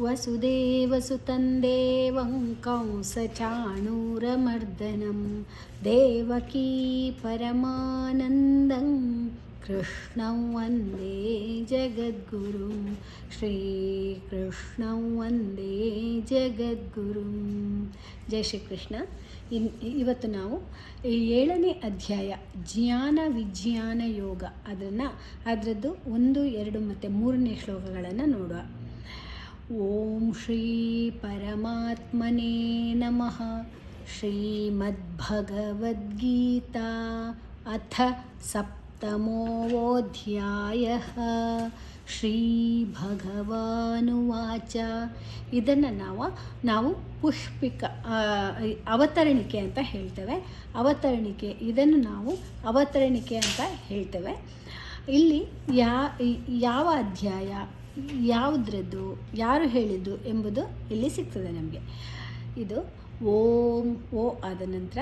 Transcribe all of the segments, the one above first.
ವಸುದೇವಸುತಂ ದೇವಂ ಕಂಸಚಾಣೂರಮರ್ದನಂ ದೇವಕೀ ಪರಮಾನಂದಂ ಕೃಷ್ಣಂ ವಂದೇ ಜಗದ್ಗುರುಂ ಶ್ರೀಕೃಷ್ಣಂ ವಂದೇ ಜಗದ್ಗುರುಂ. ಜೈ ಶ್ರೀಕೃಷ್ಣ. ಇವತ್ತು ನಾವು 7ನೇ ಅಧ್ಯಾಯ ಜ್ಞಾನ ವಿಜ್ಞಾನ ಯೋಗ ಅದರದ್ದು 1, 2 ಮತ್ತು 3ನೇ ಶ್ಲೋಕಗಳನ್ನು ನೋಡುವ. ಓಂ ಶ್ರೀ ಪರಮಾತ್ಮನೇ ನಮಃ. ಶ್ರೀಮದ್ಭಗವದ್ಗೀತಾ ಅಥ ಸಪ್ತಮೋऽಧ್ಯಾಯಃ. ಶ್ರೀ ಭಗವಾನುವಾಚ. ಇದನ್ನು ನಾವು ಪುಷ್ಪಿಕ ಅವತರಣಿಕೆ ಅಂತ ಹೇಳ್ತೇವೆ. ಇದನ್ನು ನಾವು ಅವತರಣಿಕೆ ಅಂತ ಹೇಳ್ತೇವೆ. ಇಲ್ಲಿ ಯಾವ ಅಧ್ಯಾಯ, ಯಾವುದ್ರದ್ದು, ಯಾರು ಹೇಳಿದ್ದು ಎಂಬುದು ಇಲ್ಲಿ ಸಿಗ್ತದೆ ನಮಗೆ. ಇದು ಓಂ ಓ ಆದ ನಂತರ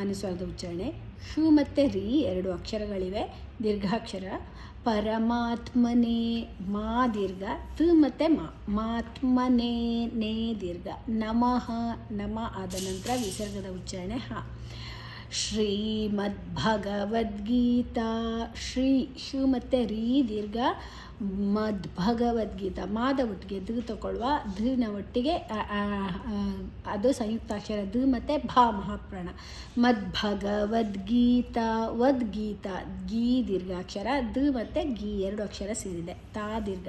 ಅನುಸ್ವಾರದ ಉಚ್ಚಾರಣೆ, ಶು ಮತ್ತು ರಿ 2 ಅಕ್ಷರಗಳಿವೆ, ದೀರ್ಘಾಕ್ಷರ. ಪರಮಾತ್ಮನೇ ಮಾ ದೀರ್ಘ, ತು ಮತ್ತು ಮಾತ್ಮನೇ ನೇ ದೀರ್ಘ. ನಮಃ ನಮ ಆದ ನಂತರ ವಿಸರ್ಗದ ಉಚ್ಚಾರಣೆ ಹ. ಶ್ರೀಮದ್ಭಗವದ್ಗೀತಾ ಶ್ರೀ ಶು ಮತ್ತು ರೀ ದೀರ್ಘ, ಮದ್ಭಗವದ್ಗೀತಾ ಮಾದ ಒಟ್ಟಿಗೆ ದು ತಗೊಳ್ಳುವ, ಧನ ಒಟ್ಟಿಗೆ ಅದು ಸಂಯುಕ್ತಾಕ್ಷರ ದು ಮತ್ತು ಭಾ ಮಹಾಪ್ರಾಣ. ಮದ್ಭಗವದ್ಗೀತಾ ವದ್ಗೀತಾ ಗೀ ದೀರ್ಘಾಕ್ಷರ, ದು ಮತ್ತು ಗೀ 2 ಅಕ್ಷರ ಸೇರಿದೆ, ತಾ ದೀರ್ಘ.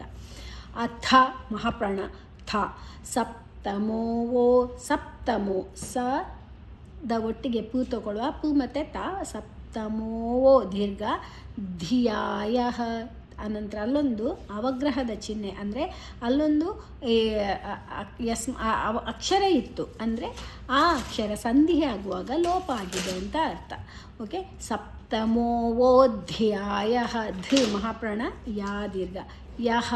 ಅಥ ಮಹಾಪ್ರಾಣ ಥ. ಸಪ್ತಮೋ ಓ ಸಪ್ತಮೋ ಸ ದ ಒಟ್ಟಿಗೆ ಪು ತಗೊಳ್ಳುವ, ಪು ಮತ್ತು ತ. ಸಪ್ತಮೋ ದೀರ್ಘ, ಧಿಯಾಯ. ಅನಂತರ ಅಲ್ಲೊಂದು ಅವಗ್ರಹದ ಚಿಹ್ನೆ, ಅಂದರೆ ಅಲ್ಲೊಂದು ಅಕ್ಷರ ಇತ್ತು, ಅಂದರೆ ಆ ಅಕ್ಷರ ಸಂಧಿ ಆಗುವಾಗ ಲೋಪ ಆಗಿದೆ ಅಂತ ಅರ್ಥ. ಓಕೆ. ಸಪ್ತಮೋಧ್ಯಾಯ ಧ್ ಮಹಾಪ್ರಾಣ ಯಾ ದೀರ್ಘ, ಯಹ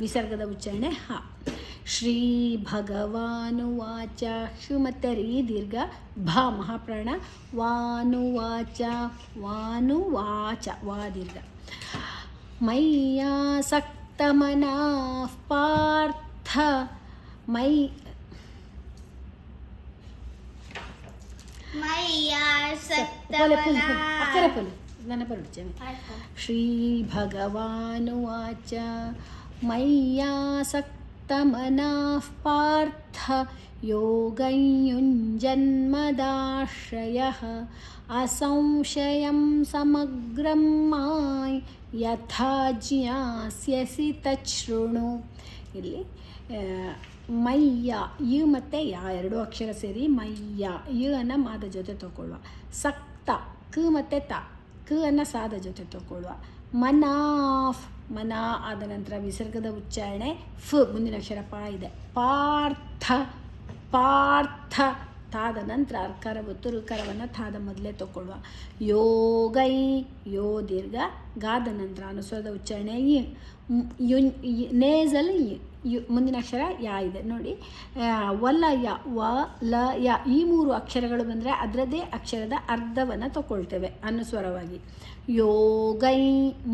ವಿಸರ್ಗದ ಉಚ್ಚಾರಣೆ ಹ. ಶ್ರೀ ಭಗವಾನುವಾಚ ಶು ಮತ್ತು ರೀ ದೀರ್ಘ, ಭ ಮಹಾಪ್ರಾಣ ವಾನುವಾಚ ವಾನುವಾಚ ವಾ ದೀರ್ಘ. ಮಯ್ಯಾಸಕ್ತಮನಃ ಪಾರ್ಥ ಶ್ರೀ ಭಗವಾನುವಾಚ ಮಯ್ಯಾಸಕ್ತಮನಃ ಪಾರ್ಥ ಯೋಗಂ ಯುಂಜನ್ಮದಾಶ್ರಯಃ ಅಸಂಶಯಂ ಸಮಗ್ರಂ ಮಾಯ್ ಯಥಾ ಜ್ಞಾಸ್ಯಸಿ ತಚ್ಛೃಣು. ಇಲ್ಲಿ ಮಯ್ಯ ಯು ಮತ್ತು ಯಾ 2 ಅಕ್ಷರ ಸೇರಿ ಮಯ್ಯ, ಯು ಅನ್ನು ಮಾದ ಜೊತೆ ತಗೊಳ್ಳುವ. ಸಕ್ತ ಕ ಮತ್ತು ತ, ಕ ಅನ್ನು ಸಾದ ಜೊತೆ ತಗೊಳ್ಳುವ. ಮನಾಫ್ ಮನ ಆದ ನಂತರ ವಿಸರ್ಗದ ಉಚ್ಚಾರಣೆ ಫ್, ಮುಂದಿನ ಅಕ್ಷರ ಪ ಇದೆ. ಪಾರ್ಥ ಪಾರ್ಥ ತಾದ ನಂತರ ಅರ್ಕಾರ ಒತ್ತು ಋಕಾರವನ್ನು ತಾದ ಮೊದಲೇ ತಗೊಳ್ಳುವ. ಯೋಗೈ ಯೋ ದೀರ್ಘ, ಗಾದ ನಂತರ ಅನುಸ್ವಾರದ ಉಚ್ಚಾರಣೆ ನೇಸಲ್ ಮುಂದಿನ ಅಕ್ಷರ ಯಾ ಇದೆ ನೋಡಿ. ವಲಯ ವ ಲ ಯ ಈ 3 ಅಕ್ಷರಗಳು ಬಂದರೆ ಅದರದ್ದೇ ಅಕ್ಷರದ ಅರ್ಧವನ್ನು ತಗೊಳ್ತೇವೆ ಅನುಸ್ವರವಾಗಿ. ಯೋಗೈ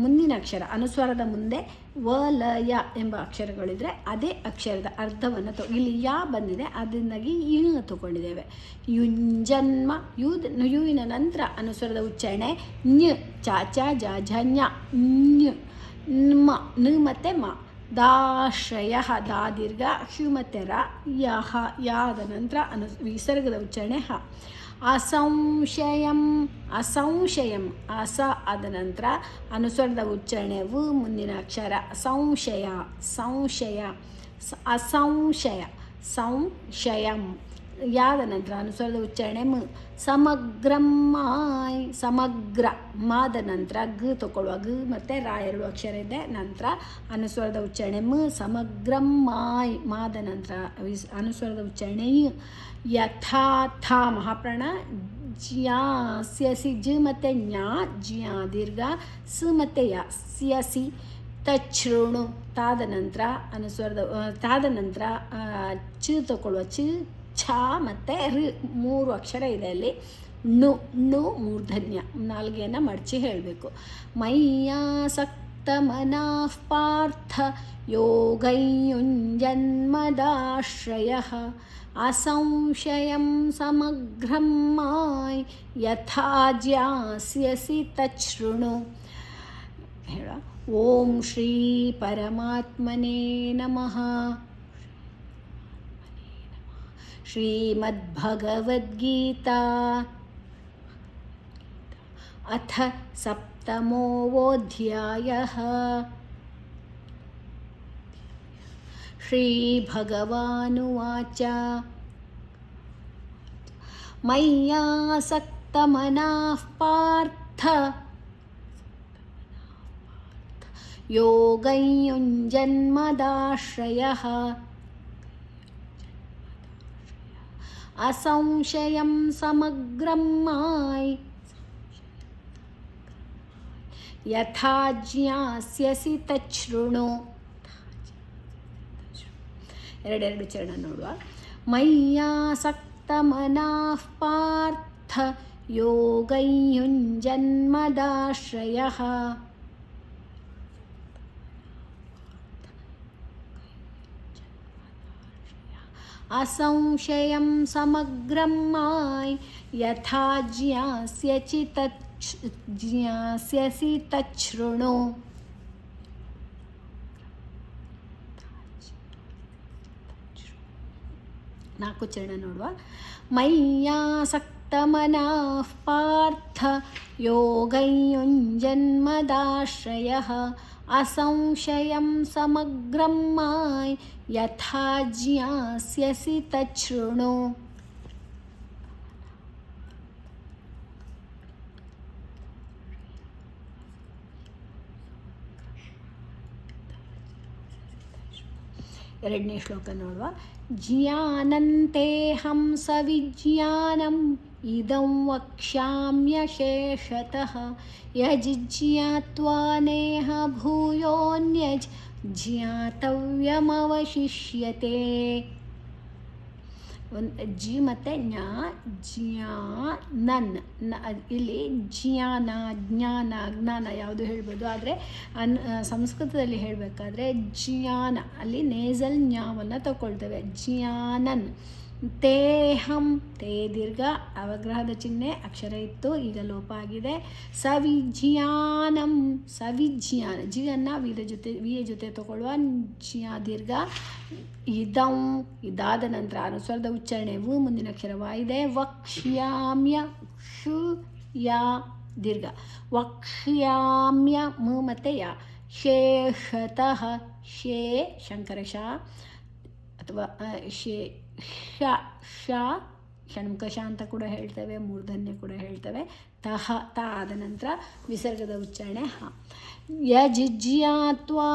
ಮುಂದಿನ ಅಕ್ಷರ ಅನುಸ್ವಾರದ ಮುಂದೆ ವ ಲ ಯ ಎಂಬ ಅಕ್ಷರಗಳಿದ್ರೆ ಅದೇ ಅಕ್ಷರದ ಅರ್ಧವನ್ನು ಇಲ್ಲಿ ಯಾ ಬಂದಿದೆ, ಅದರಿಂದಾಗಿ ಇ ತಗೊಂಡಿದ್ದೇವೆ. ಯುಂಜನ್ಮ ಯುವಿನ ನಂತರ ಅನುಸ್ವರದ ಉಚ್ಚಾರಣೆ ಞ, ಚ ಚ ಜ ಝ ಞ ಞ. ಮ ನ ಮತ್ತು ಮ. ದಾಶ್ರಯ ದಾ ದೀರ್ಘ, ಶು ಮತ್ತು ರ ಯಹ ಯಾದ ನಂತರ ವಿಸರ್ಗದ ಉಚ್ಚಾರಣೆ ಹ. ಅಸಂಶಯಂ ಅಸಂಶಯಂ ಅಸ ಆದ ನಂತರ ಅನುಸ್ವರದ ಉಚ್ಚಾರಣೆ ವು, ಮುಂದಿನ ಅಕ್ಷರ ಸಂಶಯ ಸಂಶಯ ಅಸಂಶಯ ಸಂಶಯಂ ಯಾದ ನಂತರ ಅನುಸ್ವರದ ಉಚ್ಚಾರಣೆ ಮ. ಸಮಗ್ರಂ ಮಾಯ್ ಸಮಗ್ರ ಮಾದ ನಂತರ ಗ ತಗೊಳ್ಳುವ, ಗ ಮತ್ತು ರ 2 ಅಕ್ಷರ ಇದೆ, ನಂತರ ಅನುಸ್ವರದ ಉಚ್ಚಾರಣೆ ಮ. ಸಮಗ್ರಂ ಮಾಯ್ ಮಾದ ನಂತರ ಅನುಸ್ವರದ ಉಚ್ಚಾರಣೆ ಯಥಾ ಥ ಮಹಾಪ್ರಾಣ ಜ್ಞಾಸ್ಯಸಿ ಜ ಮತ್ತು ಜ್ಞಾ ಜ್ಞಾ ದೀರ್ಘ, ಸ ಮತ್ತು ಯ ಸ್ಯಸಿ ತಚ್ಛೃಣು ತಾದ ನಂತರ ಅನುಸ್ವರದ ತಾದ ನಂತರ ಚ ತಗೊಳ್ಳುವ, ಚ ಛ ಮತ್ತು ಋ 3 ಅಕ್ಷರ ಇದೆ ಅಲ್ಲಿ. ನು ನು ಮೂರ್ಧನ್ಯ, ನಾಲ್ಗೆಯನ್ನು ಮಡಚಿ ಹೇಳಬೇಕು. ಮಯ್ಯಾಸಕ್ತ सक्तमनाः पार्थ योगैयुञ्जन्मदाश्रयः असंशयं समग्रं माय यथा ज्ञास्यसि तच्छृणु. ಹೇಳ ಓಂ ಶ್ರೀ ಪರಮಾತ್ಮನೇ ನಮಃ. ಶ್ರೀಮದ್ಭಗವದ್ಗೀತಾ ಅಥ ಸಪ್ತಮೋऽಧ್ಯಾಯಃ. ಶ್ರೀಭಗವಾನುವಾಚ ಮಯ್ಯಾಸಕ್ತಮನಃ ಪಾರ್ಥ ಯೋಗೈಯುञ्जन्मदाश्रयः असंशयं समग्रं माय यथा ज्ञास्यसि तच्छृणु. ಎರಡೆರಡು ಚರಣ ನೋಡುವ. ಮಯ್ಯಾಸಕ್ತಮನಃ ಪಾರ್ಥ ಯೋಗೈಯುञ्जन्मदाश्रयः असंशयं समग्रं माय यथा ज्ञास्यसि तच्छृणु. ನಾಲ್ಕು ಚರಣ ನೋಡುವ. ಮಯ್ಯಾಸಕ್ತಮನಃ ಪಾರ್ಥ ಯೋಗೈಯುञ्जन्मदाश्रयः असंशयं समग्रं माय यथा ज्ञास्यसि तच्छृणु. ಎರಡನೇ ಶ್ಲೋಕ ನೋಡುವ. ಜ್ಞಾನಂತೇಹಂ ಸವಿಜ್ಞಾನಂ ಇದಂ ವಕ್ಷ್ಯಾಮ್ಯಶೇಷತಃ ಯಜಿಜ್ಞಾತ್ವಾ ನೇಹ ಭೂಯೋನ್ಯಜ್ ಜ್ಞಾತವ್ಯಮವಶಿಷ್ಯತೆ. ಜಿ ಮತ್ತು ಜ್ಞಾನನ್ ಇಲ್ಲಿ ಜ್ಞಾನ ಜ್ಞಾನ ಯಾವುದು ಹೇಳ್ಬೋದು. ಆದರೆ ಸಂಸ್ಕೃತದಲ್ಲಿ ಹೇಳಬೇಕಾದ್ರೆ ಜ್ಞಾನ ಅಲ್ಲಿ ನೇಸಲ್ ಜ್ಞಾವನ್ನು ತಗೊಳ್ತೇವೆ. ಜ್ಞಾನನ್ ತೇಹಂ ತೇ ದೀರ್ಘ ಅವಗ್ರಹದ ಚಿಹ್ನೆ ಅಕ್ಷರ ಇತ್ತು, ಈಗ ಲೋಪ ಆಗಿದೆ. ಸವಿಜ್ಞಾನಂ ಸವಿಜ್ಞಾನ ಜಿಯನ್ನು ವಿಯ ಜೊತೆ ತಗೊಳ್ಳುವ ದೀರ್ಘ. ಇದಂ ಇದಾದ ನಂತರ ಅನುಸ್ವರದ ಉಚ್ಚಾರಣೆ ವು ಮುಂದಿನ ಅಕ್ಷರವಾಗಿದೆ. ವಕ್ಷ್ಯಾಮ್ಯ ಶು ಯಾ ದೀರ್ಘ ವಕ್ಷ್ಯಾಮ್ಯ ಮು ಮತ್ತು ಯಾ. ಶೇಷತಃ ಶೇ ಶಂಕರಶ ಅಥವಾ ಶೇ ಶ ಶ ಷಣ್ಮುಖಶ ಅಂತ ಕೂಡ ಹೇಳ್ತೇವೆ, ಮೂರ್ಧನ್ಯ ಕೂಡ ಹೇಳ್ತೇವೆ. ತಹ ತ ಆದ ನಂತರ ವಿಸರ್ಗದ ಉಚ್ಚಾರಣೆ ಹ. ಯಜಿಜ್ಞಾತ್ವಾ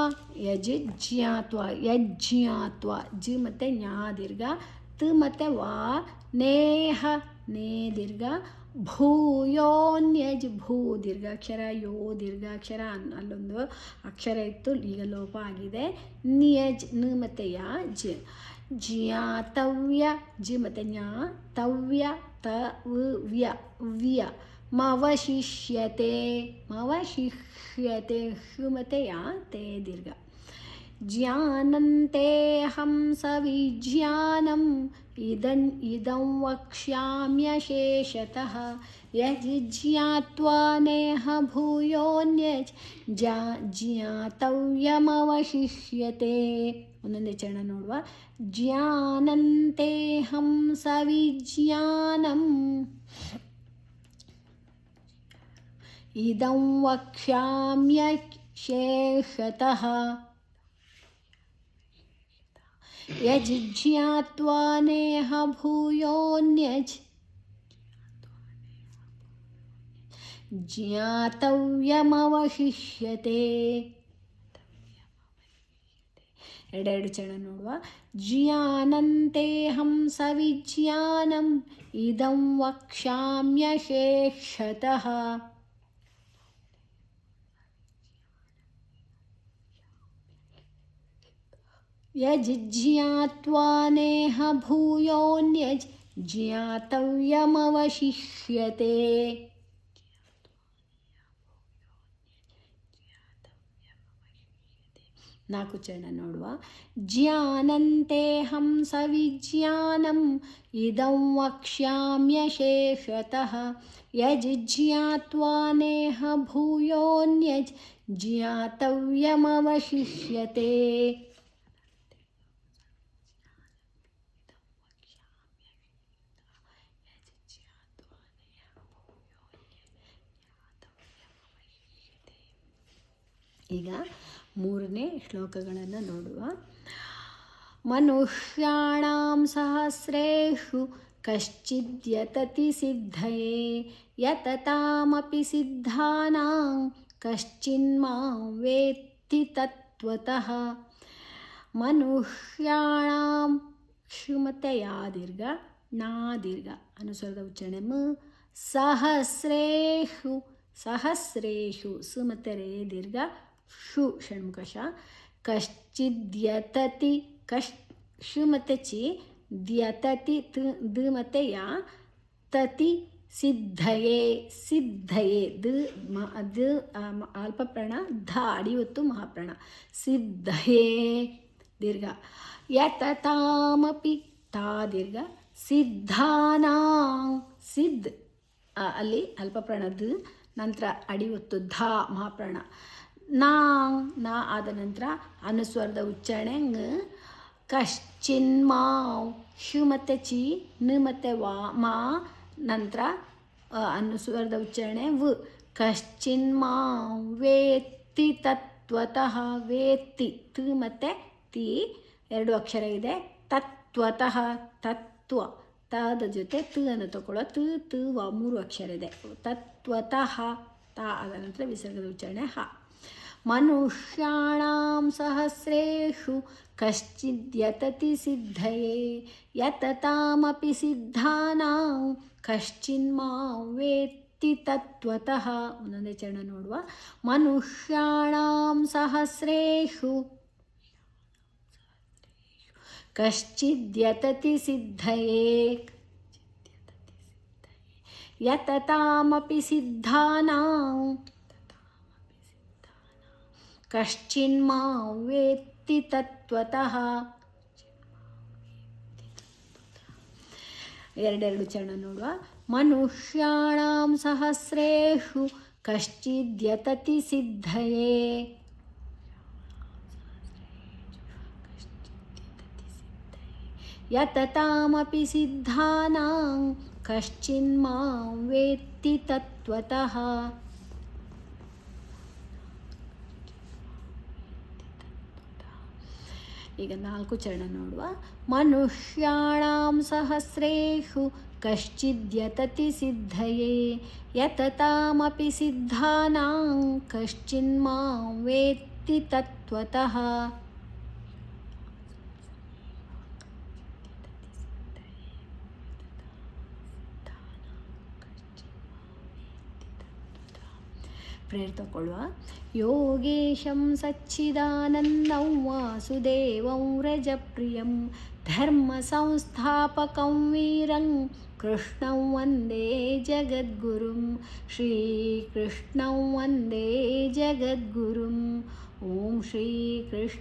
ಯಜ್ಞಾತ್ವಾ ಜಿ ಮತ್ತು ಜ್ಞಾ ದೀರ್ಘ. ತ ಮತ್ತು ವಾ ನೇಹ ನೇ ದೀರ್ಘ. ಭೂಯೋನ್ಯಜ್ ಭೂ ದೀರ್ಘಾಕ್ಷರ ಯೋ ದೀರ್ಘಾಕ್ಷರ ಅಲ್ಲೊಂದು ಅಕ್ಷರ ಇತ್ತು, ಈಗ ಲೋಪ ಆಗಿದೆ. ನಿಯಜ್ ನ ಮತ್ತು ಯಾ ಜ. ಜ್ಞಾತವ್ಯ ಜಿ ಮತ್ತು ಜ್ಞಾ ತವ್ಯ ತವ್ಯ ವ್ಯ. ಮವಶಿಷ್ಯತೆ ಶು ಮತ್ತು ಯಾ ತೇ ದೀರ್ಘ. ಜ್ಞಾನಂತೇಹಂ ಸವಿಜ್ಞಾನಂ ಇದಂ ವಕ್ಷ್ಯಾಮ್ಯಶೇಷತಃ ಯಜಿಜ್ಞಾತ್ವಾ ನೇಹ ಭೂಯೋನ್ಯಜ್ ಜ್ಞಾತವ್ಯಮವಶಿಷ್ಯತೆ. ಒಂದೊಂದೇ ಚರಣ ನೋಡುವ. ಜ್ಞಾನಂತೇಹಂ ಸವಿಜ್ಞಾನಂ ಇದಂ ವಕ್ಷ್ಯಾಮ್ಯಶೇಷತಃ ಯಜಿಜ್ಞಾತ್ವಾ ನೇಹ ಭೂಯೋನ್ಯಜ್ ಜ್ಞಾತವ್ಯಮವಶಿಷ್ಯತೆ. ಎರಡೆರಡು ಚರಣ ನೋಡುವ. ಜ್ಞಾನಂತೇಹಂ ಸವಿಜ್ಞಾನಂ ಇದಂ ವಕ್ಷ್ಯಾಮ್ಯಶೇಷತಃ ಯಜಿಜ್ಞಾತ್ವಾ ನೇಹ ಭೂಯೋನ್ಯಜ್ ಜ್ಞಾತವ್ಯಮವಶಿಷ್ಯತೆ. 4 ಚರಣ ನೋಡುವ. ಜ್ಞಾನಂತೇಹಂ ಸವಿಜ್ಞಾನಂ ಇದಂ ವಕ್ಷ್ಯಾಮ್ಯಶೇಷತಃ ಯಜ್ಜ್ಞಾತ್ವಾ ನೇಹ ಭೂಯೋನ್ಯಜ್ ಜ್ಞಾತವ್ಯಮವಶಿಷ್ಯತೆ. ಈಗ 3ನೇ ಶ್ಲೋಕಗಳನ್ನು ನೋಡುವ. ಮನುಷ್ಯಾಣಾಂ ಸಹಸ್ರೇಷು ಕಶ್ಚಿದ್ಯತತಿ ಸಿದ್ಧಯೇ ಯತತಾಮಪಿ ಸಿದ್ಧಾನಾಂ ಕಶ್ಚಿನ್ಮಾಂ ವೇತ್ತಿ ತತ್ವತಃ. ಮನುಷ್ಯಾಣಾಂ ಕ್ಷುಮತೆ ಯಾ ದೀರ್ಘ ನಾ ದೀರ್ಘ ಅನುಸ್ವರದ ಉಚ್ಚಾರಣೆ ಮ. ಸಹಸ್ರೇಷು ಸಹಸ್ರೇಷು ಸುಮತೆ ರೇ ದೀರ್ಘ ಶು ಷಣ್ಮುಖಶ. ಕಶ್ಚಿದ್ಯತತಿ ಶು ಮತ್ತೆ ಚಿ ದ್ಯತತಿ ದ ಮತ್ತೆ ಯಾ ತತಿ ಸಿದ್ಧಯೇ ಸಿದ್ಧಯೇ ದ ಅಲ್ಪಪ್ರಾಣ ಧ ಅಡಿಯೊತ್ತು ಮಹಾಪ್ರಾಣ ಸಿದ್ಧಯೇ ದೀರ್ಘ. ಯತತಾಮಪಿ ತಾ ದೀರ್ಘ ಸಿದ್ಧಾನಾಂ ಸಿದ್ಧ ಅಲ್ಲಿ ಅಲ್ಪಪ್ರಾಣ ದ ನಂತರ ಅಡಿಯೊತ್ತು ಧ ಮಹಾಪ್ರಾಣ ನಾ ಆದ ನಂತರ ಅನುಸ್ವರದ ಉಚ್ಚಾರಣೆ ಂಗ್. ಕಶ್ಚಿನ್ಮಾಂ ಶು ಮತ್ತು ಚಿ ನ ಮತ್ತು ವಾ ಮಾ ನಂತರ ಅನುಸ್ವರದ ಉಚ್ಚಾರಣೆ ವ್. ಕಶ್ಚಿನ್ಮಾಂ ವೇತ್ತಿ ತತ್ವತಃ ವೇತ್ತಿ ತ ಮತ್ತು ತಿ 2 ಅಕ್ಷರ ಇದೆ. ತತ್ವತಃ ತತ್ವ ತದ ಜೊತೆ ತ ಅನ್ನು ತಗೊಳ್ಳೋ ತ ತ ವ 3 ಅಕ್ಷರ ಇದೆ. ತತ್ವತಃ ತ ಆದ ನಂತರ ವಿಸರ್ಗದ ಉಚ್ಚಾರಣೆ ಹ. ಮನುಷ್ಯಾಣಾಂ ಸಹಸ್ರೇಷು ಕಶ್ಚಿದ್ಯತತಿ ಸಿದ್ಧಯೇ ಯತತಾಮಪಿ ಸಿದ್ಧಾನಾಂ ಕಶ್ಚಿನ್ಮಾಂ ವೇತ್ತಿ ತತ್ವತಃ. ಒಂದೊಂದೇ ಚರಣ ನೋಡುವ. ಮನುಷ್ಯಾಣಾಂ ಸಹಸ್ರೇಷು ಕಶ್ಚಿದ್ಯತತಿ ಸಿದ್ಧಯೇ ಯತತಾಮಪಿ ಸಿದ್ಧಾನಾಂ ಕಶ್ಚಿನ್ಮಾಂ ವೇತ್ತಿ ತತ್ವತಃ. 2 ಚರಣ ನೋಡುವ. ಮನುಷ್ಯಾಣಾಂ ಸಹಸ್ರೇಷು ಕಶ್ಚಿದ್ಯತತಿ ಸಿದ್ಧಯೇ ಯತತಾಮಪಿ ಸಿದ್ಧಾನಾಂ ಕಶ್ಚಿನ್ಮಾಂ ವೇತ್ತಿ ತತ್ವತಃ. ಈಗ 4 ಚರಣ ನೋಡುವ. ಮನುಷ್ಯಾಣಾಂ ಸಹಸ್ರೇಷು ಕಶ್ಚಿದ್ಯತತಿ ಸಿದ್ಧಯೇ ಯತತಾಮಪಿ ಸಿದ್ಧಾನಾಂ ಕಶ್ಚಿನ್ಮಾಂ ವೇತ್ತಿ ತತ್ವತಃ. ಪ್ರೇರ್ ತಗೊಳ್ಳುವ. ಯೋಗೇಶಂ ಸಚ್ಚಿದಾನಂದಂ ವಾಸುದೇವಂ ವ್ರಜಪ್ರಿಯಂ ಧರ್ಮ ಸಂಸ್ಥಾಪಕಂ ವೀರಂ ಕೃಷ್ಣಂ ವಂದೇ ಜಗದ್ಗುರುಂ ಶ್ರೀಕೃಷ್ಣಂ ವಂದೇ ಜಗದ್ಗುರುಂ. ಓಂ ಶ್ರೀಕೃಷ್ಣಾರ್ಪಣಮಸ್ತು.